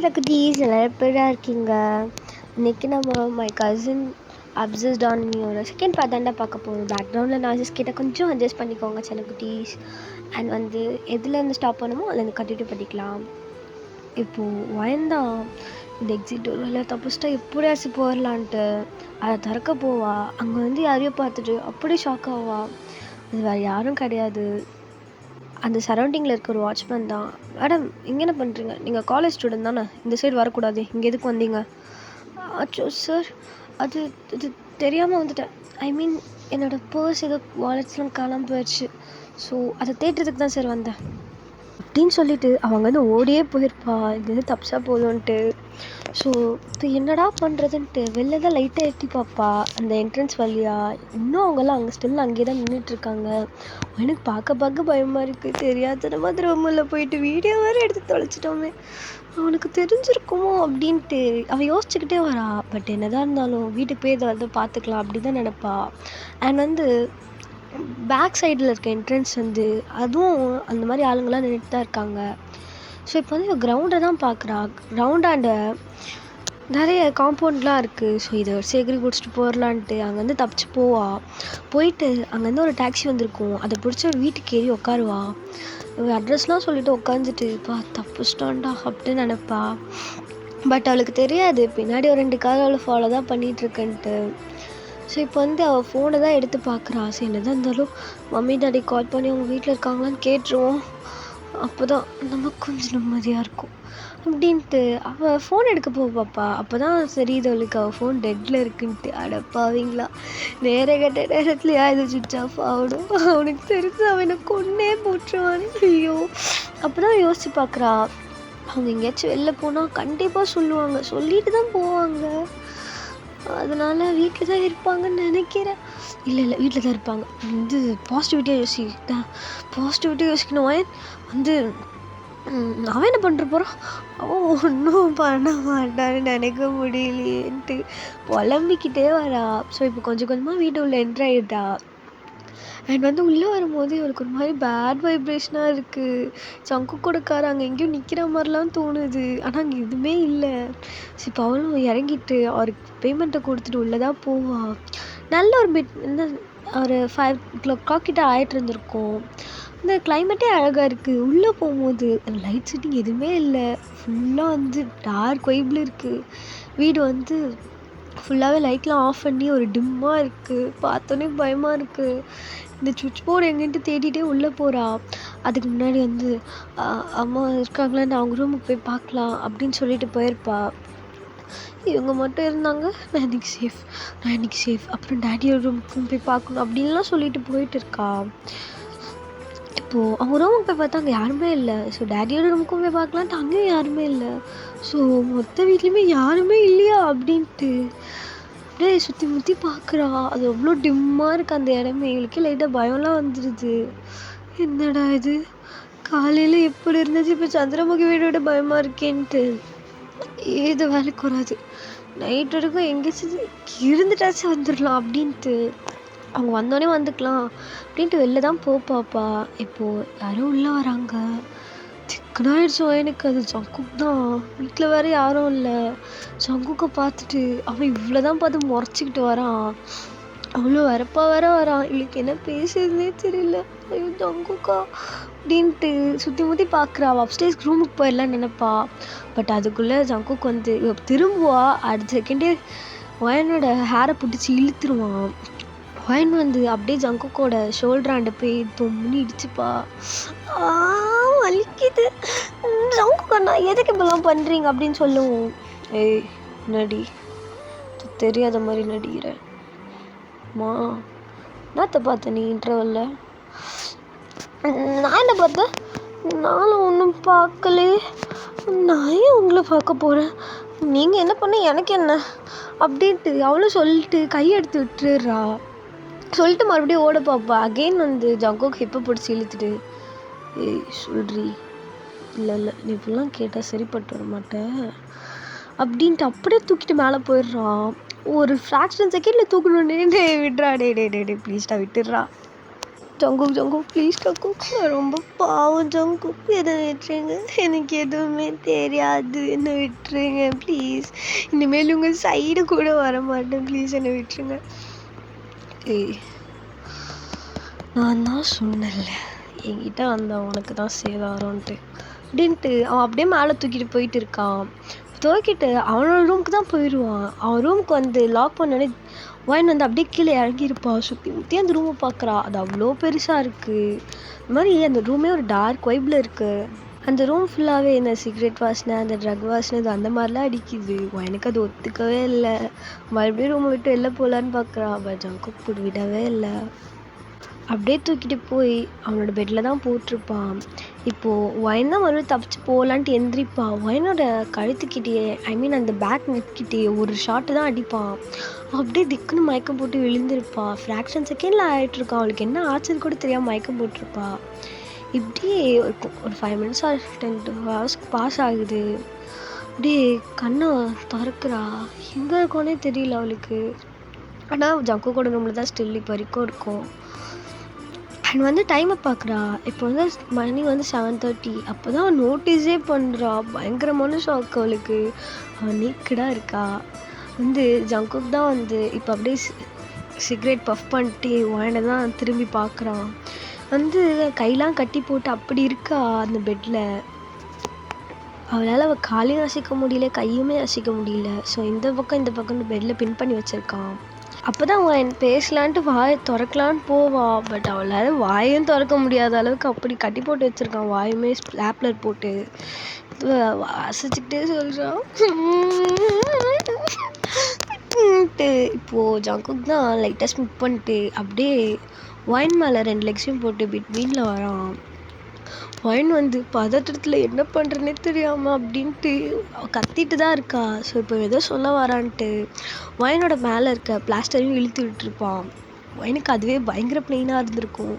குட்டீஸ் எல்லோரும் எப்படிடா இருக்கீங்க? இன்றைக்கி நம்ம மை கசின் அப்சஸ்ட் ஆன் மீயோட செகண்ட் பார்ட் தாண்டா பார்க்க போகிறோம். பேக்ரவுண்டில் நாய்ஸஸ் கிட்ட கொஞ்சம் அட்ஜஸ்ட் பண்ணிக்கோங்க சின்ன குட்டீஸ். அண்ட் எதுலேருந்து ஸ்டாப் பண்ணுமோ அதுலேருந்து கண்டினியூ பண்ணிக்கலாம். இப்போது வயந்தான் இந்த எக்ஸிட் ஒரு வேலை தப்பிச்சிட்டா எப்படியாச்சும் போயிடலான்ட்டு அதை திறக்க போவா. அங்கே யாரையோ பார்த்துட்டு அப்படியே ஷாக் ஆவா. அது வேறு யாரும் கிடையாது, அந்த சரௌண்டிங்கில் இருக்க ஒரு வாட்ச்மேன் தான். மேடம், இங்கே என்ன பண்ணுறீங்க? நீங்கள் காலேஜ் ஸ்டூடெண்ட் தானே, இந்த சைடு வரக்கூடாது, இங்கே எதுக்கு வந்தீங்க? அச்சோ சார், அது இது தெரியாமல் வந்துட்டேன். என்னோடய பர்ஸ் ஏதோ வாலெட்ஸ்லாம் காணாமல் போயிடுச்சு. ஸோ அதை தேடுறதுக்கு தான் சார் வந்தேன் அப்படின்னு சொல்லிட்டு அவங்க ஓடியே போயிருப்பா, இது தப்பிச்சா போதும்ன்ட்டு. ஸோ இப்போ என்னடா பண்ணுறதுன்ட்டு வெளில தான் லைட்டாக எட்டி பார்ப்பா அந்த என்ட்ரன்ஸ் வழியா. இன்னும் அவங்கெல்லாம் அங்கே ஸ்டில் அங்கே தான் நின்றுட்டுருக்காங்க. எனக்கு பார்க்க பயமாக இருக்குது. தெரியாதனமாக திரும்பல போயிட்டு வீடியோ வேறு எடுத்து தொலைச்சிட்டோமே, அவனுக்கு தெரிஞ்சிருக்குமோ அப்படின்ட்டு அவள் யோசிச்சுக்கிட்டே வரா. பட் என்னதான் இருந்தாலும் வீட்டுக்கு போய் இதை பார்த்துக்கலாம் அப்படி தான் நினப்பா. அண்ட் பேக் சைடில் இருக்க என்ட்ரன்ஸ் அதுவும் அந்த மாதிரி ஆளுங்கள்லாம் நின்றுட்டு தான் இருக்காங்க. ஸோ இப்போ இவள் கிரவுண்டை தான் பார்க்குறா. கிரவுண்டாண்ட நிறைய காம்பவுண்ட்லாம் இருக்குது. ஸோ இதை சேகரி பிடிச்சிட்டு போயிடலான்ட்டு அங்கேருந்து தப்பிச்சு போவா. போயிட்டு அங்கேருந்து ஒரு டாக்ஸி வந்திருக்கும், அதை பிடிச்ச வீட்டுக்கு ஏறி உட்காருவா. அட்ரஸ்லாம் சொல்லிவிட்டு உட்காந்துட்டு தப்பிச்சிட்டான்டா அப்படின்னு நினப்பா. பட் அவளுக்கு தெரியாது பின்னாடி ஒரு 2 கார் அவளை ஃபாலோ தான் பண்ணிகிட்ருக்குன்ட்டு. ஸோ இப்போ அவள் ஃபோனை தான் எடுத்து பார்க்குறா. சரி, என்ன தான் இருந்தாலும் மம்மி டாடி கால் பண்ணி அவங்க வீட்டில் இருக்காங்களான்னு கேட்டுருவோம், அப்போ தான் நமக்கு கொஞ்சம் நிம்மதியாக இருக்கும் அப்படின்ட்டு அவள் ஃபோன் எடுக்க பார்ப்பா. அப்போ தான் சரி இது அவளுக்கு அவள் ஃபோன் டெட்டில் இருக்குன்ட்டு. அடப்பாவீங்களா, கட்ட நேரத்துலையா இது சுவிட்ச் ஆஃப் ஆகணும்? அவனுக்கு தெரிஞ்சு அவனை கொன்னே போட்டுருவான். ஐயோ, அப்போ தான் யோசிச்சு பார்க்குறா. அவங்க எங்கேயாச்சும் வெளில போனால் கண்டிப்பாக சொல்லுவாங்க, சொல்லிட்டு தான் போவாங்க. அதனால் வீட்டில் தான் இருப்பாங்கன்னு நினைக்கிறேன். இல்லை வீட்டில் தான் இருப்பாங்க. பாசிட்டிவிட்டியாக யோசிக்கணும். அவன் என்ன பண்ணுற போகிறான், அவன் ஒன்றும் பண்ண மாட்டான்னு நினைக்க முடியலையேன்ட்டு புலம்பிக்கிட்டே வரா. ஸோ இப்போ கொஞ்சம் கொஞ்சமாக வீட்டு உள்ள என்ட்ரு ஆகிட்டா. அண்ட் உள்ளே வரும்போது இவருக்கு ஒரு மாதிரி பேட் வைப்ரேஷனாக இருக்குது. சங்கு கொடுக்காரு அங்கே எங்கேயும் நிற்கிற மாதிரிலாம் தோணுது, ஆனால் அங்கே எதுவுமே இல்லை. ஸோ இப்போ அவளும் இறங்கிட்டு அவருக்கு பேமெண்ட்டை கொடுத்துட்டு உள்ளே தான் போவா. நல்ல ஒரு ஒரு 5 o'clock கிட்ட ஆகிட்டு இருந்திருக்கும். இந்த கிளைமேட்டே அழகாக இருக்குது. உள்ளே போகும்போது லைட் செட்டிங் எதுவுமே இல்லை, ஃபுல்லாக டார்க் வைப்பில் இருக்குது. வீடு ஃபுல்லாகவே லைட்லாம் ஆஃப் பண்ணி ஒரு டிம்மாக இருக்குது. பார்த்தோன்னே பயமாக இருக்குது. இந்த சுவிட்ச் போர்டு எங்கேன்ட்டு தேடிகிட்டே உள்ளே போகிறா. அதுக்கு முன்னாடி அம்மா இருக்காங்களான்னு அவங்க ரூமுக்கு போய் பார்க்கலாம் அப்படின்னு சொல்லிட்டு போயிருப்பா. இவங்க மட்டும் இருந்தாங்க, நான் இன்னைக்கு சேஃப் அப்புறம் டேடியோட ரூமுக்கு போய் பார்க்கணும் அப்படின்லாம் சொல்லிட்டு போயிட்டு இருக்கா. இப்போது அவங்க ரூமுக்கு போய் பார்த்தா அங்கே யாருமே இல்லை. ஸோ டேடியோட ரூமுக்கும் போய் பார்க்கலான்ட்டு அங்கேயும் யாருமே இல்லை. ஸோ மொத்த வீட்லேயுமே யாருமே இல்லையா அப்படின்ட்டு அப்படியே சுற்றி முற்றி பார்க்குறா. அது அவ்வளோ டிம்மாக இருக்குது அந்த இடமே. எங்களுக்கே லைட்டாக பயம்லாம் வந்துடுது. என்னடா இது, காலையில் எப்படி இருந்துச்சு, இப்போ சந்திரமுகி வீடோட பயமாக இருக்கேன்ட்டு. ஏது வேலைக்கு வராது, நைட் வரைக்கும் எங்கேயாச்சும் இருந்துட்டாச்சும் வந்துடலாம் அப்படின்ட்டு அவங்க வந்தோடனே வந்துக்கலாம் அப்படின்ட்டு வெளில தான் பார்ப்பா. இப்போது யாரும் உள்ளே வராங்க. சிக்கனாயிடுச்சு எனக்கு. அது ஜங்குக் தான். வீட்டில் வேறு யாரும் இல்லை. ஜங்குக்கை பார்த்துட்டு அவன் இவ்வளோ தான் பார்த்து முறைச்சிக்கிட்டு வரான். அவ்வளோ வரப்பா வேற வரான். இவளுக்கு என்ன பேசுறதுனே தெரியல. ஐயோ ஜங்குக்கா அப்படின்ட்டு சுற்றி முற்றி பார்க்குறா. அவள் அப்ஸ்டேஸ் ரூமுக்கு போயிடலான்னு நினைப்பா. பட் அதுக்குள்ளே ஜங்குக் திரும்புவா. அடுத்த செகண்டே ஒயனோட ஹேரை பிடிச்சி இழுத்துருவான். ஒயன் அப்படியே ஜங்குக்கோட ஷோல்டராண்ட போய் தொம்முன்னு இடிச்சுப்பா. வலிக்குது. ஜங்குக்கண்ணா எதுக்கு இப்பெல்லாம் பண்ணுறீங்க அப்படின்னு சொல்லுவோம். ஏய் நடி, தெரியாத மாதிரி நடிக்கிற மா. என்னத்த பார்த்த நீ இன்டர்வல்ல? நான் என்ன பார்த்தேன்? நானும் ஒன்றும் பார்க்கலே. நான் ஏன் உங்களை பார்க்க போகிறேன்? நீங்கள் என்ன பண்ண எனக்கு என்ன அப்படின்ட்டு அவளும் சொல்லிட்டு கையெடுத்து விட்டுறா. சொல்லிட்டு மறுபடியும் ஓட பார்ப்பா. அகெயின் ஜங்குக்கு ஹிப்பை பிடிச்சி இழுத்துட்டு, ஏய் சொல்றி, இல்லை நீ இப்படிலாம் கேட்டால் சரிப்பட்டு வர மாட்டேன் அப்படின்ட்டு அப்படியே தூக்கிட்டு மேலே போயிடுறான். ஒரு ஃப்ராக்ஷன் செகண்டில் தூக்கணுன்னே விட்றா. டே ப்ளீஸ்டா விட்டுடுறா. ஜங்குக் ப்ளீஸ் ஜங்குக், நான் ரொம்ப பாவம் ஜங்குக், என்னை விட்டுருங்க. எனக்கு எதுவுமே தெரியாது, என்னை விட்டுருங்க ப்ளீஸ். இனிமேல் உங்கள் சைடு கூட வர மாட்டேன், ப்ளீஸ் என்னை விட்டுருங்க. ஏய், நான் தான் சொன்னேன்ல என்கிட்ட வந்தான் உனக்கு தான் சேதாரம்ன்ட்டு அப்படின்ட்டு அவன் அப்படியே மேலே தூக்கிட்டு போயிட்டு இருக்கான். தூக்கிட்டு அவனோட ரூமுக்கு தான் போயிடுவான். அவன் ரூமுக்கு வந்து லாக் பண்ணோடனே ஒயின் வந்து அப்படியே கீழே இறங்கியிருப்பான். சுற்றி முற்றி அந்த ரூமை பார்க்குறா. அது அவ்வளோ பெருசாக இருக்குது. இந்த மாதிரி அந்த ரூமே ஒரு டார்க் வைப்பில் இருக்குது. அந்த ரூம் ஃபுல்லாகவே இந்த சிகரெட் வாசனை, அந்த ட்ரக் வாசனை, இது அந்த மாதிரிலாம் அடிக்குது. எனக்கு அது ஒத்துக்கவே இல்லை. மறுபடியும் ரூமை விட்டு வெளில போகலான்னு பார்க்குறா. பட் ஜங்குக் கூட விடவே இல்லை. அப்படியே தூக்கிட்டு போய் அவனோட பெட்டில் தான் போட்டிருப்பான். இப்போது ஒயின் தான் மறுபடியும் தப்பிச்சு போகலான்ட்டு எந்திரிப்பான். ஒயினோட கழுத்துக்கிட்டே, ஐ மீன் அந்த பேக் நெட்கிட்டே ஒரு ஷாட்டு தான் அடிப்பான். அப்படியே திக்குன்னு மயக்கம் போட்டு விழுந்திருப்பாள். ஃப்ராக்ஷன் செகண்டில் ஆகிட்டுருக்கான். அவளுக்கு என்ன ஆச்சுன்னு கூட தெரியாமல் மயக்கம் போட்டிருப்பா. இப்படியே ஒரு 5 minutes ஆர் 10 hours பாஸ் ஆகுது. அப்படியே கண்ணை திறக்கிறா. எங்கே இருக்கோன்னே தெரியல அவளுக்கு. ஆனால் ஜங்குக்கோட ரூமில் தான் ஸ்டில் இப்போ வரைக்கும் இருக்கும். அண்ட் வந்து டைமை பார்க்குறா. இப்போ வந்து மணி வந்து 7:30. அப்போ தான் அவன் நோட்டீஸே பண்ணுறா. பயங்கரமான ஷாக் அவளுக்கு. அவன் நீக்கடாக இருக்கா. வந்து ஜங்குக் தான் வந்து இப்போ அப்படியே சிகரெட் பஃப் பண்ணிட்டு ஒயினை தான் திரும்பி பார்க்குறான். வந்து கையெல்லாம் கட்டி போட்டு அப்படி இருக்கா அந்த பெட்டில். அவளால் அவள் காலையும் அசைக்க முடியல, கையுமே அசைக்க முடியல. ஸோ இந்த பக்கம் பெட்டில் பின் பண்ணி வச்சுருக்கான். அப்போ தான் அவன் பேசலான்ட்டு வாயை திறக்கலான்னு போவா. பட் அவளால் வாயும் திறக்க முடியாத அளவுக்கு அப்படி கட்டி போட்டு வச்சுருக்கான். வாயுமே ஸ்லாப்லர் போட்டு அசைச்சிக்கிட்டே சொல்கிறான். இப்போது ஜங்குக் தான் லைட்டாக ஸ்மிக் பண்ணிட்டு அப்படியே ஒயின் மேலே 2 லெக்ஸையும் போட்டு பிட்வீனில் வரான். ஒயின் வந்து பதட்டத்தில் என்ன பண்ணுறேன்னே தெரியாமல் அப்படின்ட்டு கத்திட்டு தான் இருக்கா. ஸோ இப்போ ஏதோ சொல்ல வரான்ட்டு ஒயினோட மேலே இருக்க பிளாஸ்டரையும் இழுத்து விட்டுருப்பான். ஒயினுக்கு அதுவே பயங்கர பெயினாக இருந்திருக்கும்.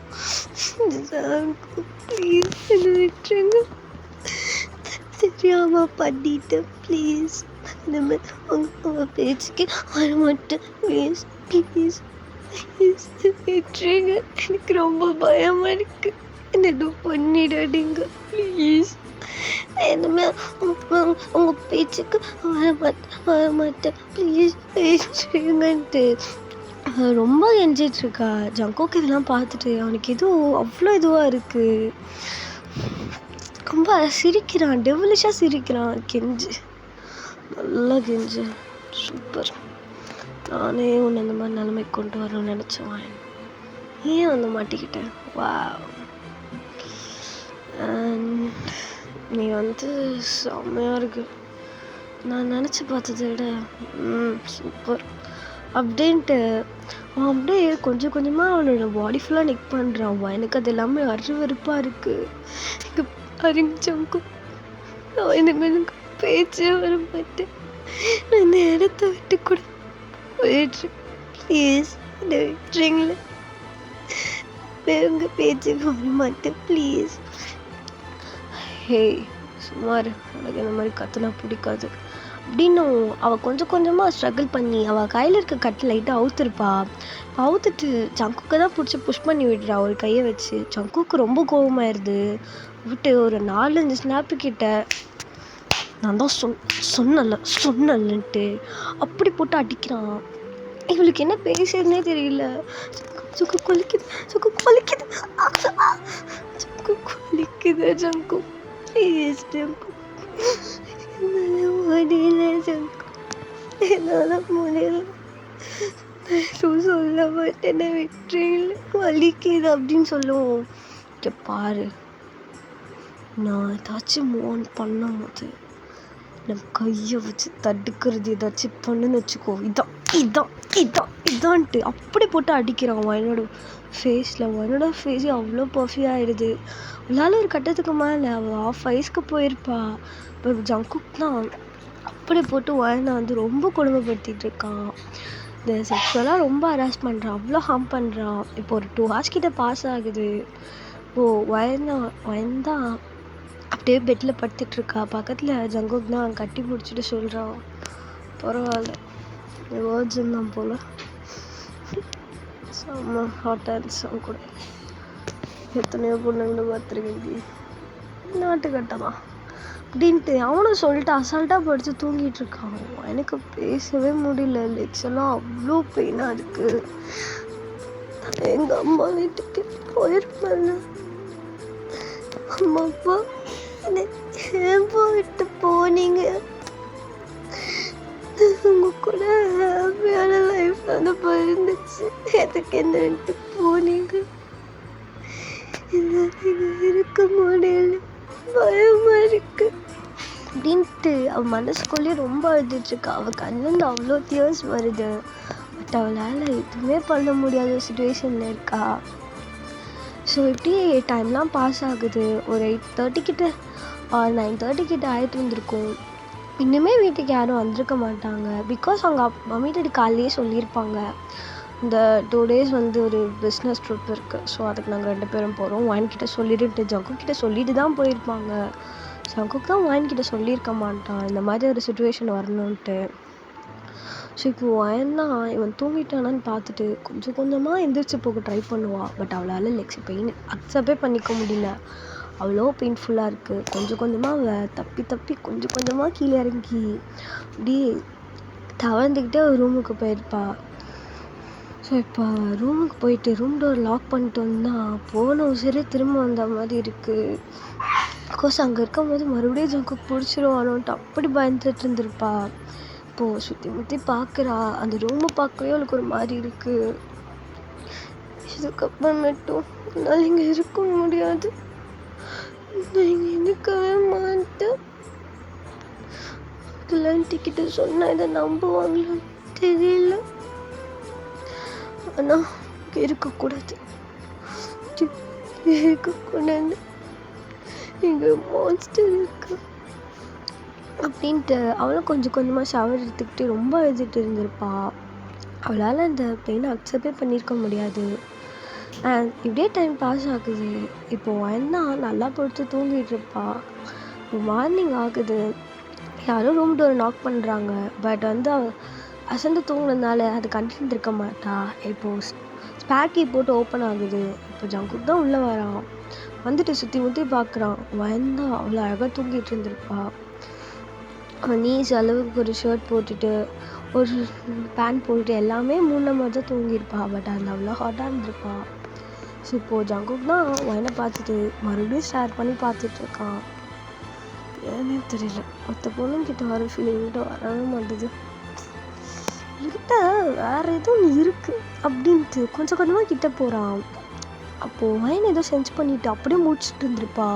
ப்ளீஸ் என்ன விட்டுருங்க, தெரியாமல் பண்ணிட்டேன், ப்ளீஸ் இந்த மாதிரி உங்கள் பேச்சுக்கு வர மாட்டேன், ப்ளீஸ் ப்ளீஸ் ப்ளீஸ் விட்டுருங்க. எனக்கு ரொம்ப பயமாக இருக்குது, என்ன எதுவும் பண்ணிடாதீங்க ப்ளீஸ். இனிமே உங்கள் பேச்சுக்கு வர மாட்டேன் ப்ளீஸ் பேசுங்கன்ட்டு ரொம்ப கெஞ்சிட்ருக்கா. ஜங்குக் இதெல்லாம் பார்த்துட்டு அவனுக்கு எதுவும் அவ்வளோ இதுவாக இருக்குது. ரொம்ப சிரிக்கிறான், டெவலிஷாக சிரிக்கிறான். கெஞ்சு, நல்லா கெஞ்சு, சூப்பர். நானே உன்னை அந்த மாதிரி நிலைமைக்கு கொண்டு வரணும்னு நினச்சேன். ஏன் வந்து மாட்டிக்கிட்டேன். வா, நீ வந்து செம்மையாக இருக்கு. நான் நினச்சி பார்த்ததை விட சூப்பர் அப்படின்ட்டு அவன் அப்படியே கொஞ்சம் கொஞ்சமாக அவனோட பாடி ஃபுல்லாக நெக் பண்ணுறான். எனக்கு அது எல்லாமே அருவருப்பாக இருக்குது. இங்கே பாருங்க ஜங்குக், எனக்கு பேச்சே வர மாட்டேன். நான் இந்த இடத்த விட்டு கூட போயிடுறேன், ப்ளீஸ் என்ன விட்டுறீங்களே. உங்கள் பேச்சுக்கு வர மாட்டேன் ப்ளீஸ். ஹே சுமார், எனக்கு இந்த மாதிரி கற்றுனா பிடிக்காது அப்படின்னும் அவள் கொஞ்சம் கொஞ்சமாக ஸ்ட்ரகிள் பண்ணி அவள் கையில் இருக்க கட்டு லைட்டாக அவுத்துருப்பா. அவுத்துட்டு ஜங்குக்கை தான் பிடிச்சி புஷ் பண்ணி விடுறா ஒரு கையை வச்சு. ஜங்குக்கு ரொம்ப கோபமாயிருது. விட்டு ஒரு 4-5 ஸ்னாப்பு கிட்ட நான் தான் சொன்னலன்ட்டு அப்படி போட்டு அடிக்கிறான். இவளுக்கு என்ன பேசுறதுனே தெரியல. ஜங்கு கொலிக்குது ஜங்கு, ப்ளீஸ் ஜங்கு, என்னால் முடியல, எதுவும் சொல்ல மாட்டேன், விட்டுறீங்கள, வலிக்குது அப்படின்னு சொல்லுவோம். இங்கே பாரு, நான் ஏதாச்சும் மூவ் ஆன் பண்ணும் போது நம்ம கையை வச்சு தடுக்கிறது ஏதாச்சும் பண்ணுன்னு வச்சுக்கோ, இதான்ட்டு அப்படி போட்டு அடிக்கிறான் என்னோட ஃபேஸில். என்னோட ஃபேஸே அவ்வளோ பர்ஃபியாக ஆகிடுது. அவளால் ஒரு கட்டத்துக்கு மேலே அவள் ஆஃப் ஐஸ்க்கு போயிருப்பா. இப்போ ஜங்குக் தான் அப்படி போட்டு ஒயனை வந்து ரொம்ப கொடுமைப்படுத்திட்டு இருக்கான். இந்த செக்ஷுவலாக ரொம்ப ஹராஸ் பண்ணுறான், அவ்வளோ ஹார்ம் பண்ணுறான். இப்போ ஒரு 2 hours கிட்ட பாஸ் ஆகுது. இப்போது ஒயன் தான் அப்படியே பெட்டில் படுத்துட்ருக்கா. பக்கத்தில் ஜங்குக் தான் கட்டி பிடிச்சிட்டு சொல்கிறான், பரவாயில்ல வேர்ஜன் தான் போல், செம்ம ஹாட் ஆன்சம் கூட. எத்தனையோ பொண்ணுங்களை பார்த்துருக்கேன்டி, நாட்டுக்கட்டலாம் அப்படின்ட்டு அவனும் சொல்லிட்டு அசால்ட்டாக படித்து தூங்கிட்டு இருக்கான். எனக்கு பேசவே முடியல, லெக்ஸ் எல்லாம் அவ்வளோ பெயினாக இருக்கு. எங்கள் அம்மா வீட்டுக்கு போயிருப்பேன். அம்மா அப்பா ஏன் போயிட்டு போனீங்க? உங்க கூட ஹாப்பியான லைஃப் வந்து போயிருந்துச்சு, எதுக்கு என்னன்ட்டு போனீங்க? இருக்க முடியல, பயமா இருக்கு அப்படின்ட்டு அவன் மனசுக்குள்ளேயே ரொம்ப அழுதுட்ருக்கா. அவள் கண்ணிலேருந்து அவ்வளோ தியர்ஸ் வருது. பட் அவளால் எதுவுமே பண்ண முடியாத சுச்சுவேஷனில் இருக்கா. ஸோ இப்படி டைம்லாம் பாஸ் ஆகுது. ஒரு 8:30 கிட்ட 9:30 கிட்ட ஆகிட்டு இருந்திருக்கும். இன்னுமே வீட்டுக்கு யாரும் வந்திருக்க மாட்டாங்க. பிகாஸ் அவங்க மம்மி டாடி காலையே சொல்லியிருப்பாங்க, இந்த 2 days வந்து ஒரு பிஸ்னஸ் ட்ரிப் இருக்குது, ஸோ அதுக்கு நாங்கள் 2 பேரும் போகிறோம். வான்கிட்ட சொல்லிட்டு ஜங்குக்கிட்ட சொல்லிட்டு தான் போயிருப்பாங்க. ஜங்குக்கு தான் வான்கிட்ட சொல்லியிருக்க மாட்டான் இந்த மாதிரி ஒரு சுச்சுவேஷன் வரணுன்ட்டு. ஸோ இப்போ வாயந்தான் இவன் தூங்கிட்டானான்னு பார்த்துட்டு கொஞ்சம் கொஞ்சமாக எந்திரிச்சு போக ட்ரை பண்ணுவாள். பட் அவளால் லெக்ஸ் பெயின் அக்செப்டே பண்ணிக்க முடியல, அவ்வளோ பெயின்ஃபுல்லாக இருக்குது. கொஞ்சம் கொஞ்சமாக அவள் தப்பி கொஞ்சம் கொஞ்சமாக கீழே இறங்கி அப்படி தவழ்ந்துக்கிட்டே ஒரு ரூமுக்கு போயிருப்பா. ஸோ இப்போ ரூமுக்கு போயிட்டு ரூம் டோர் லாக் பண்ணிட்டு வந்தால் போன உசரே திரும்ப வந்த மாதிரி இருக்குது. பிகாஸ் அங்கே இருக்கும்போது மறுபடியும் ஜங்குக்கு பிடிச்சிருவானோன்ட்டு அப்படி பயந்துட்டு இருந்திருப்பா. இப்போது சுற்றி முற்றி பார்க்குறா, அந்த ரூமை பார்க்கவே அவளுக்கு ஒரு மாதிரி இருக்குது. இதுக்கப்புறமேட்டும் என்னால் இங்கே இருக்க முடியாது, நான் இங்கே இருக்கவே மாட்டேன். கிட்ட சொன்னால் இதை நம்புவாங்களான்னு தெரியல, ஆனால் இருக்கக்கூடாது இங்கே மான்ஸ்டர் இருக்கு அப்படின்ட்டு அவளும் கொஞ்சம் கொஞ்சமாக ஷவர் எடுத்துக்கிட்டு ரொம்ப அழுதுட்டு இருந்திருப்பா. அவளால் அந்த பெயினை அக்செப்டே பண்ணியிருக்க முடியாது. அண்ட் இப்படியே டைம் பாஸ் ஆகுது. இப்போது என்ன நல்லா படுத்து தூங்கிட்டு இருப்பா. மார்னிங் ஆகுது, யாரும் ரூம் டோர் நாக் பண்ணுறாங்க. பட் வந்து அசந்து தூங்கினதுனால அது கண்டினியூ இருக்க மாட்டா. இப்போது ஸ்பேக்கி போட்டு ஓப்பன் ஆகுது. இப்போ ஜங்குக் தான் உள்ளே வரான். வந்துட்டு சுற்றி முற்றி பார்க்குறான். வயந்தான் அவ்வளோ அழகாக தூங்கிட்டு இருந்திருப்பா. அவன் நீஸ் அளவுக்கு ஒரு ஷர்ட் போட்டுட்டு ஒரு பேண்ட் போட்டுட்டு எல்லாமே மூணு மாதிரி தான் தூங்கியிருப்பா. பட் அதில் அவ்வளோ ஹாட்டாக இருந்திருப்பா. ஸோ இப்போது ஜங்குக் தான் வயனை பார்த்துட்டு மறுபடியும் ஷேர் பண்ணி பார்த்துட்ருக்கான். ஏன்னே தெரியல, மற்ற பொண்ணுங்கிட்ட வர ஃபீலிங்கிட்ட வரவே மாட்டுது. கிட்ட வேறு எதுவும் இருக்குது அப்படின்ட்டு கொஞ்சம் கொஞ்சமாக கிட்ட போகிறான். அப்போது வயன் ஏதோ சென்ஸ் பண்ணிவிட்டு அப்படியே முடிச்சுட்டு இருந்திருப்பா.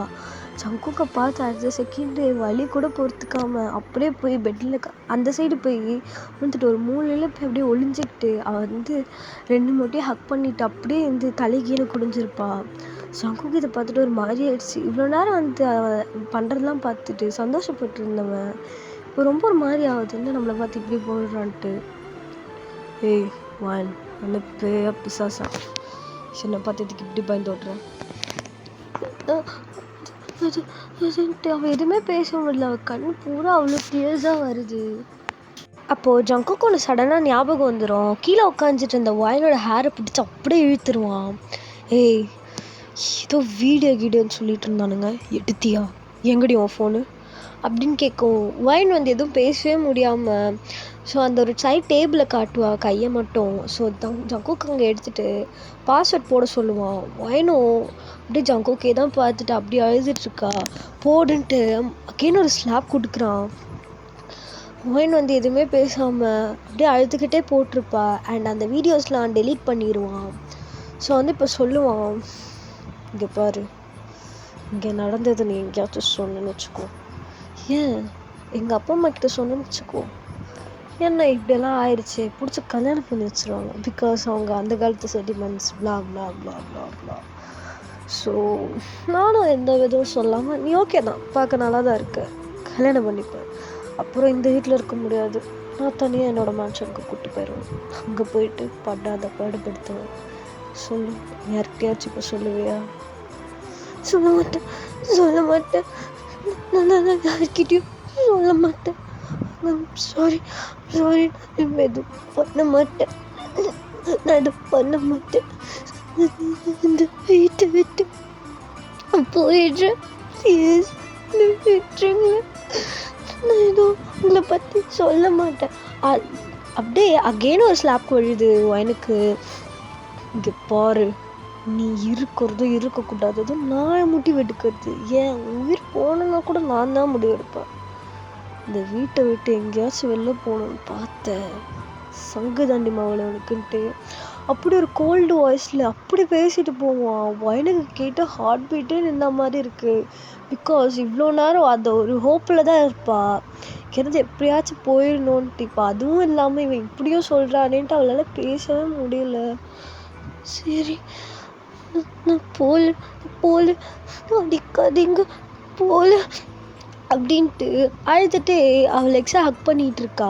ஜங்குக்கை பார்த்து அடுத்த செகண்டு வலி கூட பொறுத்துக்காமல் அப்படியே போய் பெட்டில் அந்த சைடு போய் வந்துட்டு ஒரு மூலையில் போய் அப்படியே ஒளிஞ்சிக்கிட்டு அவள் வந்து 2 மூட்டையும் ஹக் பண்ணிவிட்டு அப்படியே வந்து தலைகீழே குடிஞ்சிருப்பா. ஜங்குக்கு இதை பார்த்துட்டு ஒரு மாதிரி ஆயிடுச்சு. இவ்வளோ நேரம் வந்து அவன் பண்ணுறதெல்லாம் பார்த்துட்டு சந்தோஷப்பட்டு இருந்தவன் இப்போ ரொம்ப ஒரு மாதிரி ஆகுது, என்ன நம்மளை பார்த்து இப்படி போடுறான்ட்டு. ஏய் வான், அந்த பேயா பிசாசா என்னை பார்த்துட்டுக்கு இப்படி பயந்து ஓட்டுறேன். அவள் எதுவுமே பேச முடியல, அவள் கண் பூரா அவ்வளோ டியர்ஸாக வருது. அப்போது ஜங்குக்கு ஒன்று சடனாக ஞாபகம் வந்துடும். கீழே உட்காந்துட்டு இருந்த வாயினோட ஹேரை பிடிச்சி அப்படியே இழுத்துருவான். ஏய் ஏதோ வீடியோன்னு சொல்லிட்டு இருந்தானுங்க, எடுத்தியா? எங்கடி உன் ஃபோனு அப்படின்னு கேட்கும். வைன் வந்து எதுவும் பேசவே முடியாமல் ஸோ அந்த ஒரு சைட் டேபிளை காட்டுவா கையை மட்டும். ஸோ ஜங்குக்கு அங்கே எடுத்துகிட்டு பாஸ்வேர்ட் போட சொல்லுவான். வைனும் அப்படியே ஜங்குக்கே தான் பார்த்துட்டு அப்படியே அழுதுட்ருக்கா. போடுன்ட்டு அக்கேன்னு ஒரு ஸ்லாப் கொடுக்குறான். வைன் வந்து எதுவுமே பேசாமல் அப்படியே அழுதுகிட்டே போட்டிருப்பா. அண்ட் அந்த வீடியோஸ்லாம் டெலீட் பண்ணிடுவான். ஸோ வந்து இப்போ சொல்லுவான், இங்கே பாரு, இங்கே நடந்தது நீ எங்கேயாச்சும் சொன்னேன்னு வச்சுக்கோ, ஏன் எங்கள் அப்பா அம்மா கிட்ட சொன்னேன்னு வச்சுக்கோ, என்ன இப்படியெல்லாம் ஆயிடுச்சு, பிடிச்சி கல்யாணம் பண்ணி வச்சுருவாங்க. பிகாஸ் அவங்க அந்த காலத்து sentiments blah blah blah blah blah. So நானும் எந்த விதமும் சொல்லாமல், நீ ஓகே தான், பார்க்க நல்லா தான் இருக்கு, கல்யாணம் பண்ணிப்பேன், அப்புறம் இந்த வீட்டில் இருக்க முடியாது, நான் தனியாக என்னோடய மேன்ஷனுக்கு கூப்பிட்டு போயிடுவேன், அங்கே போயிட்டு படாத பாடுபடுத்துவேன். சொல்லு, யாருக்கையாச்சும் இப்போ சொல்லுவியா? சொல்ல மாட்டேன் நான் யார்கிட்டையும் சொல்ல மாட்டேன். சாரி நான் எதுவும் பண்ண மாட்டேன். இந்த வீட்டை விட்டு போயிடுறேன், ப்ளீஸ் விட்டுருங்க. நான் எதுவும் உங்களை பற்றி சொல்ல மாட்டேன். அப்படியே அகெயின் ஒரு ஸ்லாப் விழுது எனக்கு. இங்கே பாரு, நீ இருக்கிறதும் இருக்கக்கூடாததும் நான் முடிவு எடுக்கிறது. ஏன் உயிர் போனனா கூட நான் தான் முடிவு எடுப்பேன். இந்த வீட்டை விட்டு எங்கேயாச்சும் வெளில போகணுன்னு பார்த்தேன், சங்கு தாண்டி மாவளவனுக்குன்ட்டு அப்படி ஒரு கோல்டு வாய்ஸில் அப்படி பேசிட்டு போவான். எனக்கு கேட்டால் ஹார்ட் பீட்டே நின்ற மாதிரி இருக்குது. பிகாஸ் இவ்வளோ நேரம் அந்த ஒரு ஹோப்பில் தான் இருப்பா, கிடந்து எப்படியாச்சும் போயிடணுன்ட்டு. இப்போ அதுவும் இல்லாமல் இவன் இப்படியும் சொல்கிறானேன்ட்டு அவளால் பேசவே முடியல. சரி, நான் போல அடிக்காதீங்க போல அப்படின்ட்டு அழுதுட்டு அவள் எக்ஸா ஹக் பண்ணிகிட்டு இருக்கா.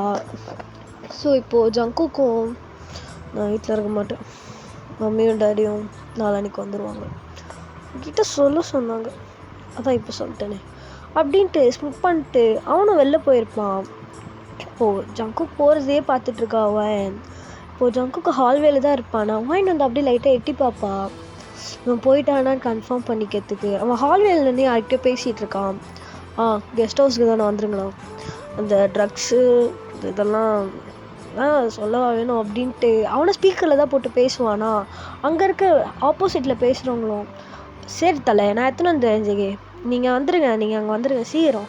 ஸோ இப்போது ஜங்குக்கும், நான் வீட்டில் இருக்க மாட்டேன், மம்மியும் டேடியும் நாளான்னைக்கு வந்துடுவாங்க, கிட்ட சொன்னாங்க, அதான் இப்போ சொல்லிட்டேனே அப்படின்ட்டு ஸ்மிட் பண்ணிட்டு அவனும் வெளில போயிருப்பான். இப்போது ஜங்குக்கு போகிறதே பார்த்துட்ருக்கா அவன். இப்போது ஜங்குக்கு ஹால்வேல தான் இருப்பான். அவன் வந்து அப்படியே லைட்டாக எட்டி பார்ப்பா, அவன் போயிட்டானான்னு கன்ஃபார்ம் பண்ணிக்கிறதுக்கு. அவன் ஹால்வேலேருந்து யார்கிட்டயோ பேசிகிட்டு இருக்கான். கெஸ்ட் ஹவுஸ்க்கு தானே வந்துருங்களா, அந்த ட்ரக்ஸு இதெல்லாம் சொல்லவா வேணும் அப்படின்ட்டு அவனை ஸ்பீக்கரில் தான் போட்டு பேசுவானா. அங்கே இருக்க ஆப்போசிட்டில் பேசுகிறவங்களும், சரி தலை நான் எத்தனை வந்து நீங்கள் வந்துடுங்க, நீங்கள் அங்கே வந்துடுங்க சீக்கிரம்,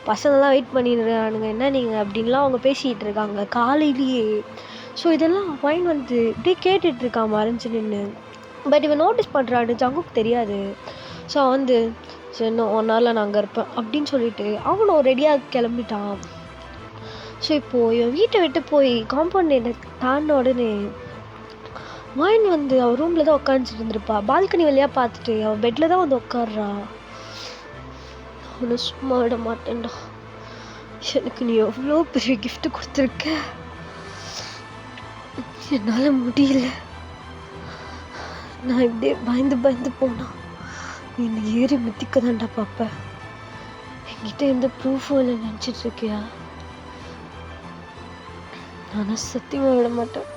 பசங்கள்லாம் வெயிட் பண்ணிடுறானுங்க என்ன நீங்கள் அப்படின்லாம் அவங்க பேசிகிட்டு இருக்காங்க காலையிலேயே. ஸோ இதெல்லாம் வைன் வந்து இப்படியே கேட்டுட்ருக்கான் மறைஞ்சு நின்று. பட் இவன் நோட்டீஸ் பண்ணுறான்னு ஜங்குக்கு தெரியாது. ஸோ வந்து சரி இன்னும் 1 hourல நான் அங்கே இருப்பேன் அப்படின்னு சொல்லிட்டு அவனும் ரெடியாக கிளம்பிட்டான். ஸோ இப்போது இவன் வீட்டை விட்டு போய் காம்பவுண்ட் எனக்கு தாண்டின உடனே வைன் வந்து அவள் ரூமில் தான் உட்காந்துட்டு இருந்திருப்பா. பால்கனி வழியாக பார்த்துட்டு அவள் பெட்டில் தான் வந்து உட்காடுறா. அவனை சும்மா விட மாட்டேன்டா, எனக்கு நீ எவ்வளோ பெரிய கிஃப்ட் கொடுத்துருக்க, என்னால் முடியல, நான் இப்படியே பயந்து போனா நீ என்னை ஏறி மித்திக்க தான்டா பார்ப்பேன், என்கிட்ட எந்த ப்ரூஃபும் இல்லை நினச்சிட்டு இருக்கியா, ஆனால் சத்தியமாக விட மாட்டேன்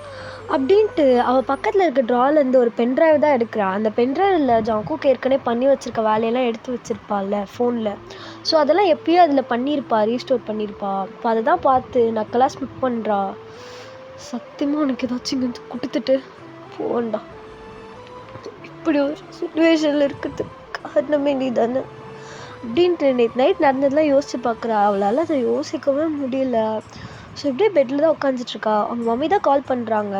அப்படின்ட்டு அவள் பக்கத்தில் இருக்க ட்ராலேருந்து ஒரு பென்ட்ரைவ் தான் எடுக்கிறாள். அந்த பென்ட்ரைவில் ஜங்குக்கு ஏற்கனவே பண்ணி வச்சுருக்க வேலையெல்லாம் எடுத்து வச்சுருப்பாள்ல ஃபோனில். ஸோ அதெல்லாம் எப்பயும் அதில் பண்ணியிருப்பா, ரீஸ்டோர் பண்ணியிருப்பா. இப்போ அதை தான் பார்த்து நக்கலாக ஸ்மிட் பண்ணுறா. சத்தியமாக உனக்கு ஏதாச்சும் இங்கே கொடுத்துட்டு போண்டா, இப்படி ஒரு சுச்சுவேஷனில் இருக்கிறதுக்கு காரணமே நீ தானே அப்படின்ட்டு நேற்று நைட் நடந்ததெல்லாம் யோசிச்சு பார்க்குறா. அவளால் அதை யோசிக்கவே முடியல. ஸோ இப்படியே பெட்டில் தான் உட்காந்துட்ருக்கா. அவங்க மம்மி தான் கால் பண்ணுறாங்க.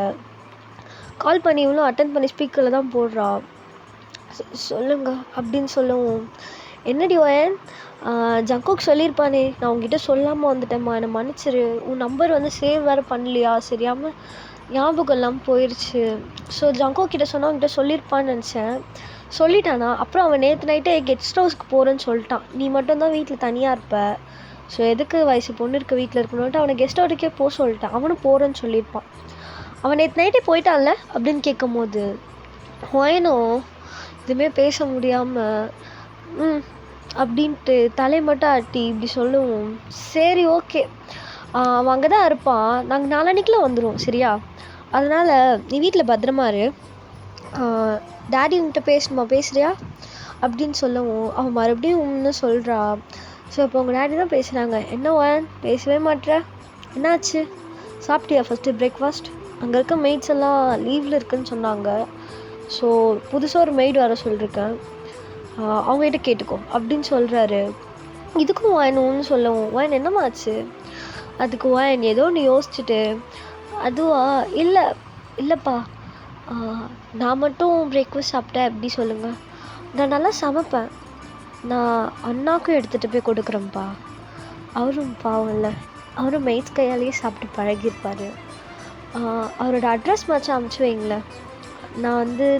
கால் பண்ணி இவளும் அட்டன் பண்ணி ஸ்பீக்கரில் தான் போடுறா. சொல்லுங்க அப்படின்னு சொல்லவும், என்னடி ஓயன் ஜங்குக்கு சொல்லியிருப்பானே, நான் உங்ககிட்ட சொல்லாமல் வந்துட்டேம்மா, என்னை மன்னிச்சிரு, உன் நம்பர் வந்து சேவ் வேறு பண்ணலையா, சரியாமல் ஞாபகம் இல்லாமல் போயிடுச்சு. ஸோ ஜங்குக் கிட்ட சொன்னால் அவங்ககிட்ட சொல்லியிருப்பான்னு நினச்சேன், சொல்லிட்டானா. அப்புறம் அவன் நேற்று நைட்டே கெஸ்ட் ஹவுஸ்க்கு போகிறேன்னு சொல்லிட்டான், நீ மட்டும்தான் வீட்டில் தனியாக இருப்ப, ஸோ எதுக்கு வயசு பொண்ணு இருக்க வீட்டில் இருக்கணுன்ட்டு அவனை கெஸ்ட் ஹவுஸுக்கே போக சொல்லிட்டான். அவனும் போகிறேன்னு சொல்லியிருப்பான். அவன் நேற்று நைட்டே போயிட்டான்ல அப்படின்னு கேட்கும் போது ஒயனும் எதுவுமே பேச முடியாமல் அப்படின்ட்டு தலை மட்டும் ஆட்டி இப்படி சொல்லுவோம். சரி ஓகே, அவன் அங்கே தான் இருப்பான், நாங்கள் நாளான்னைக்குள்ள வந்துடுவோம் சரியா, அதனால் நீ வீட்டில் பத்திரமா இரு, டேடி உன்கிட்ட பேசணுமா பேசுகிறியா அப்படின்னு சொல்லவும் அவன் மறுபடியும் ஒன்று சொல்கிறா. ஸோ இப்போ உங்கள் டேடி தான் பேசுகிறாங்க. என்ன ஒன் பேசவே மாட்டேற, என்னாச்சு, சாப்பிட்டியா ஃபஸ்ட்டு பிரேக்ஃபாஸ்ட், அங்கே இருக்க மெய்ட்ஸ் எல்லாம் லீவில் இருக்குன்னு சொன்னாங்க, ஸோ புதுசாக ஒரு மெய்டு வர சொல்லியிருக்கேன், அவங்ககிட்ட கேட்டுக்கோ அப்படின்னு சொல்கிறாரு. இதுக்கும் வாயன் ஒன்று சொல்லவும், வாயன் என்னமாச்சு, அதுக்கு வாயன் ஏதோ ஒன்று யோசிச்சுட்டு, அதுவா இல்லைப்பா நான் மட்டும் பிரேக்ஃபாஸ்ட் சாப்பிட்டேன் எப்படி சொல்லுங்கள், நான் நல்லா சமைப்பேன், நான் அண்ணாக்கும் எடுத்துகிட்டு போய் கொடுக்குறேன்ப்பா, அவரும் பாவம் இல்லை, அவரும் மெய்ட்ஸ் கையாலேயே சாப்பிட்டு பழகியிருப்பார், அவரோட அட்ரஸ் மாச்சும் அனுப்பிச்சி வைங்களேன்,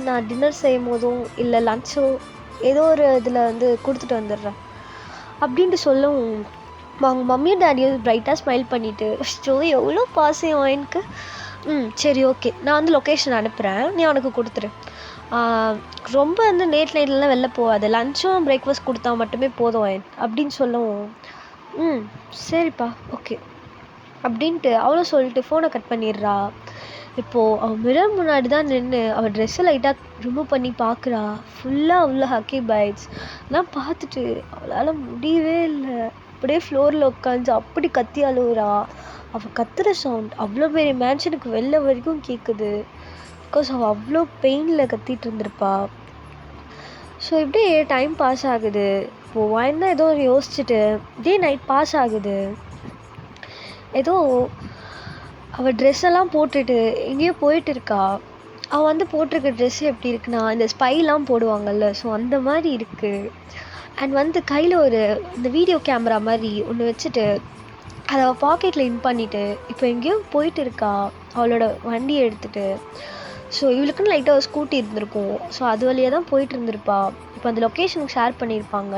நான் டின்னர் செய்யும் போதும் இல்லை லன்ச்சோ ஏதோ ஒரு இதில் வந்து கொடுத்துட்டு வந்துடுறேன் அப்படின்ட்டு சொல்லவும் அவங்க மம்மியும் டேடியும் பிரைட்டாக ஸ்மைல் பண்ணிவிட்டு, ஸ்டோ எவ்வளோ பாசம் எனக்கு, சரி ஓகே நான் வந்து லொக்கேஷன் அனுப்புகிறேன், நீ அவனுக்கு கொடுத்துரு, ரொம்ப வந்து நைட்லாம் வெளில போகாது, லன்ச்சும் பிரேக்ஃபாஸ்ட் கொடுத்தா மட்டுமே போதும் அப்படின்னு சொல்லவும் சரிப்பா ஓகே அப்படின்ட்டு அவளும் சொல்லிட்டு ஃபோனை கட் பண்ணிடுறா. இப்போது அவள் மிரர் முன்னாடி தான் நின்று அவள் ட்ரெஸ்ஸை லைட்டாக ரிமூவ் பண்ணி பார்க்குறா. ஃபுல்லாக அவ்வளோ ஹக்கி பைட்ஸ் எல்லாம் பார்த்துட்டு அவளால் முடியவே இல்லை. அப்படியே ஃப்ளோரில் உட்காந்து அப்படி கத்தி அழுவுறா. அவள் கத்துற சவுண்ட் அவ்வளோ பெரிய மேன்ஷனுக்கு வெளில வரைக்கும் கேட்குது. பிகாஸ் அவள் அவ்வளோ பெயினில் கத்திட்டு இருந்திருப்பா. ஸோ இப்படியே டைம் பாஸ் ஆகுது. இப்போது வாயின் தான் ஏதோ ஒரு யோசிச்சுட்டு டே நைட் பாஸ் ஆகுது. ஏதோ அவள் ட்ரெஸ்ஸெல்லாம் போட்டுட்டு எங்கேயோ போயிட்டு இருக்கா. அவள் வந்து போட்டிருக்க ட்ரெஸ் எப்படி இருக்குன்னா இந்த ஸ்பைலாம் போடுவாங்கல்ல, ஸோ அந்த மாதிரி இருக்குது. அண்ட் வந்து கையில் ஒரு இந்த வீடியோ கேமரா மாதிரி ஒன்று வச்சுட்டு அதை அவள் பாக்கெட்டில் இன் பண்ணிவிட்டு இப்போ எங்கேயோ போயிட்டு இருக்கா அவளோட வண்டியை எடுத்துகிட்டு. ஸோ இவளுக்குன்னு லைட்டாக ஒரு ஸ்கூட்டி இருந்திருக்கும். ஸோ அது வழியாக தான் போயிட்டு இருந்திருப்பா. இப்போ அந்த லொக்கேஷனுக்கு ஷேர் பண்ணியிருப்பாங்க.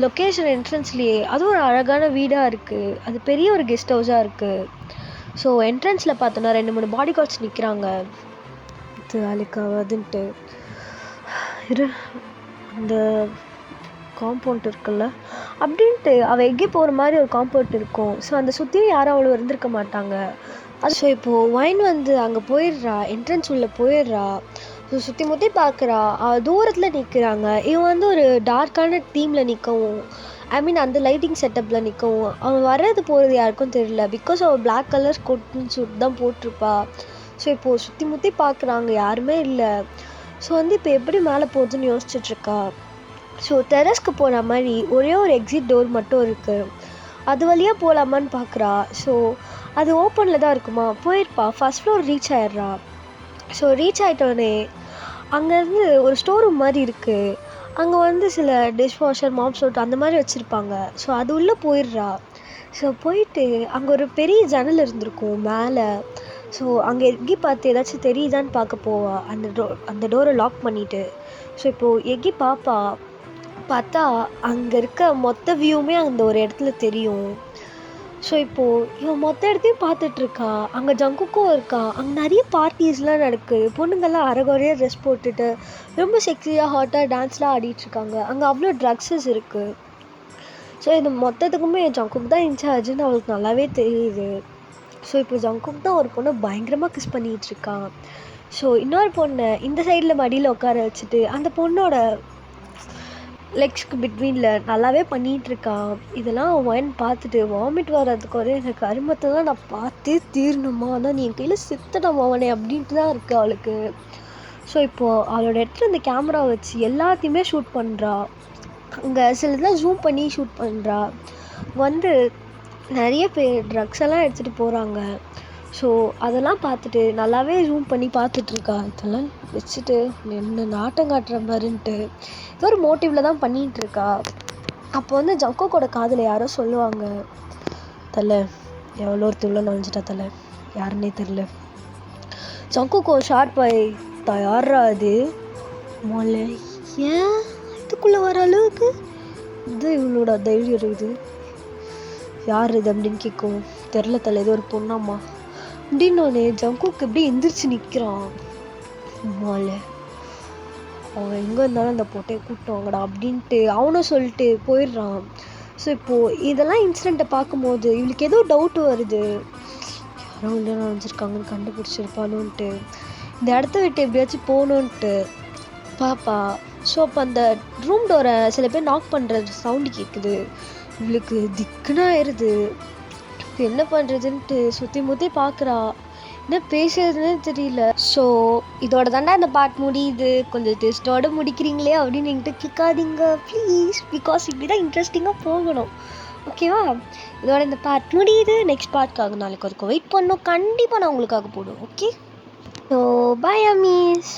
லொக்கேஷன் என்ட்ரன்ஸ்லேயே அதுவும் ஒரு அழகான வீடாக இருக்குது. அது பெரிய ஒரு கெஸ்ட் ஹவுஸாக இருக்குது. ஸோ என்ட்ரன்ஸில் பார்த்தோன்னா 2-3 பாடி கார்ட்ஸ் நிற்கிறாங்க. இது அழுக்காவதுன்ட்டு இரு அந்த காம்பவுண்ட் இருக்குல்ல அப்படின்ட்டு அவள் எங்கே போகிற மாதிரி ஒரு காம்பவுண்ட் இருக்கும். ஸோ அந்த சுற்றியும் யாரும் அவ்வளோ இருந்திருக்க மாட்டாங்க. அது ஸோ இப்போது வைன் வந்து அங்கே போயிடுறா, என்ட்ரன்ஸ் உள்ளே போயிடுறா. ஸோ சுற்றி முற்றி பார்க்குறா. அவள் தூரத்தில் நிற்கிறாங்க. இவன் வந்து ஒரு டார்க்கான தீமில் நிற்கவும், ஐ மீன் அந்த லைட்டிங் செட்டப்பில் நிற்கவும் அவன் வர்றது போகிறது யாருக்கும் தெரியல. பிகாஸ் அவள் பிளாக் கலர் கோட்னு சூட் தான் போட்டிருப்பா. ஸோ இப்போது சுற்றி முற்றி பார்க்குறாங்க, யாருமே இல்லை. ஸோ வந்து இப்போ எப்படி மேலே போகுதுன்னு யோசிச்சுட்ருக்கா. ஸோ டெரஸ்க்கு போகிற மாதிரி ஒரே ஒரு எக்ஸிட் டோர் மட்டும் இருக்குது. அது வழியாக போகலாமான்னு பார்க்குறா. ஸோ அது ஓப்பனில் தான் இருக்குமா. போயிருப்பா, ஃபஸ்ட் ஃப்ளோர் ரீச் ஆயிடுறா. ஸோ ரீச் ஆகிட்டோடனே அங்கேருந்து ஒரு ஸ்டோர் ரூம் மாதிரி இருக்குது. அங்கே வந்து சில டிஷ் வாஷர், மாப் சோட் அந்த மாதிரி வச்சுருப்பாங்க. ஸோ அது உள்ளே போயிடுறா. ஸோ போயிட்டு அங்கே ஒரு பெரிய ஜன்னல் இருந்திருக்கும் மேலே. ஸோ அங்கே எக்கி பார்த்து ஏதாச்சும் தெரியுதான்னு பார்க்க போவா. அந்த டோரை லாக் பண்ணிவிட்டு. ஸோ இப்போது எக்கி பார்த்தா அங்கே இருக்க மொத்த வியூவுமே அந்த ஒரு இடத்துல தெரியும். ஸோ இப்போது இவன் மொத்த இடத்தையும் பார்த்துட்ருக்கா. அங்கே ஜங்குக்கும் இருக்கா. அங்கே நிறைய பார்ட்டிஸ்லாம் நடக்குது. பொண்ணுங்கள்லாம் அரைகுறையாக ட்ரெஸ் போட்டுட்டு ரொம்ப செக்ஸியாக ஹாட்டாக டான்ஸ்லாம் ஆடிட்டுருக்காங்க. அங்கே அவ்வளோ ட்ரக்ஸஸ் இருக்குது. ஸோ இது மொத்தத்துக்குமே ஜங்குக் தான் இன்சார்ஜுன்னு அவளுக்கு நல்லாவே தெரியுது. ஸோ இப்போ ஜங்குக் தான் ஒரு பொண்ணை பயங்கரமாக கிஸ் பண்ணிகிட்ருக்கான். ஸோ இன்னொரு பொண்ணை இந்த சைடில் மடியில் உட்கார வச்சுட்டு அந்த பொண்ணோட லெக்ஸ்க்கு பிட்வீனில் நல்லாவே பண்ணிகிட்ருக்கான். இதெல்லாம் ஒயின் பார்த்துட்டு வாமிட் வர்றதுக்கு ஒரே எனக்கு அருமத்தை தான் நான் பார்த்தே தீரணுமா, ஆனால் நீ என் கையில் சித்தனமா அவனே அப்படின்ட்டு தான் இருக்குது அவளுக்கு. ஸோ இப்போது அவளோட இடத்துல இந்த கேமரா வச்சு எல்லாத்தையுமே ஷூட் பண்ணுறா. அங்கே சிலதெல்லாம் ஜூம் பண்ணி ஷூட் பண்ணுறா. வந்து நிறைய பேர் ட்ரக்ஸ் எல்லாம் எடுத்துகிட்டு போகிறாங்க. ஸோ அதெல்லாம் பார்த்துட்டு நல்லாவே ஜூம் பண்ணி பார்த்துட்ருக்கா. இதெல்லாம் வச்சுட்டு என்ன நாட்டம் காட்டுற மாதிரின்ட்டு ஏதோ ஒரு மோட்டிவில் தான் பண்ணிகிட்ருக்கா. அப்போ வந்து ஜங்கோக்கோட காதில் யாரோ சொல்லுவாங்க, தலை எவ்வளோ ஒரு துள்ள நுழைஞ்சிட்டா தலை, யாருன்னே தெரில. ஜங்கோக்கோ ஷார்ட் பாய் தயாரா அது மொழ ஏன் இதுக்குள்ளே வர அளவுக்கு இது இவளோட தைரியம் இருக்குது. யார் இது அப்படின்னு கேட்கும். தெரில தலை, ஏதோ ஒரு பொண்ணாம்மா அப்படின்னோடனே ஜங்குக்கு எப்படி எந்திரிச்சு நிற்கிறான். மொழ அவன் எங்கே இருந்தாலும் அந்த போட்டே கூப்பிட்டு வாங்கடா அப்படின்ட்டு அவனும் சொல்லிட்டு போயிடுறான். ஸோ இப்போது இதெல்லாம் இன்சிடெண்ட்டை பார்க்கும்போது இவளுக்கு ஏதோ டவுட் வருது. யாரோ இல்லை நினச்சிருக்காங்கன்னு கண்டுபிடிச்சிருப்பானுன்ட்டு இந்த இடத்த விட்டு எப்படியாச்சும் போகணுன்ட்டு பாப்பா. ஸோ அப்போ அந்த ரூம் டோரை சில பேர் நாக் பண்ணுற சவுண்டு கேட்குது. இவளுக்கு திக்குன்னு ஆயிடுது. இப்போ என்ன பண்ணுறதுன்ட்டு சுற்றி முற்றி பார்க்குறா. என்ன பேசுறதுன்னு தெரியல. ஸோ இதோட தாண்டா இந்த பார்ட் முடியுது. கொஞ்சம் டெஸ்ட்டோடு முடிக்கிறீங்களே அப்படின்னு என்கிட்ட கேட்காதீங்க ப்ளீஸ். பிகாஸ் இப்படி தான் இன்ட்ரெஸ்டிங்காக போகணும். ஓகேவா? இதோட இந்த பார்ட் முடியுது. நெக்ஸ்ட் பார்ட்காக நாளைக்கு வரைக்கும் வெயிட் பண்ணோம். கண்டிப்பாக நான் உங்களுக்காக போடுவேன். Okay, so bye அம்மீஸ்.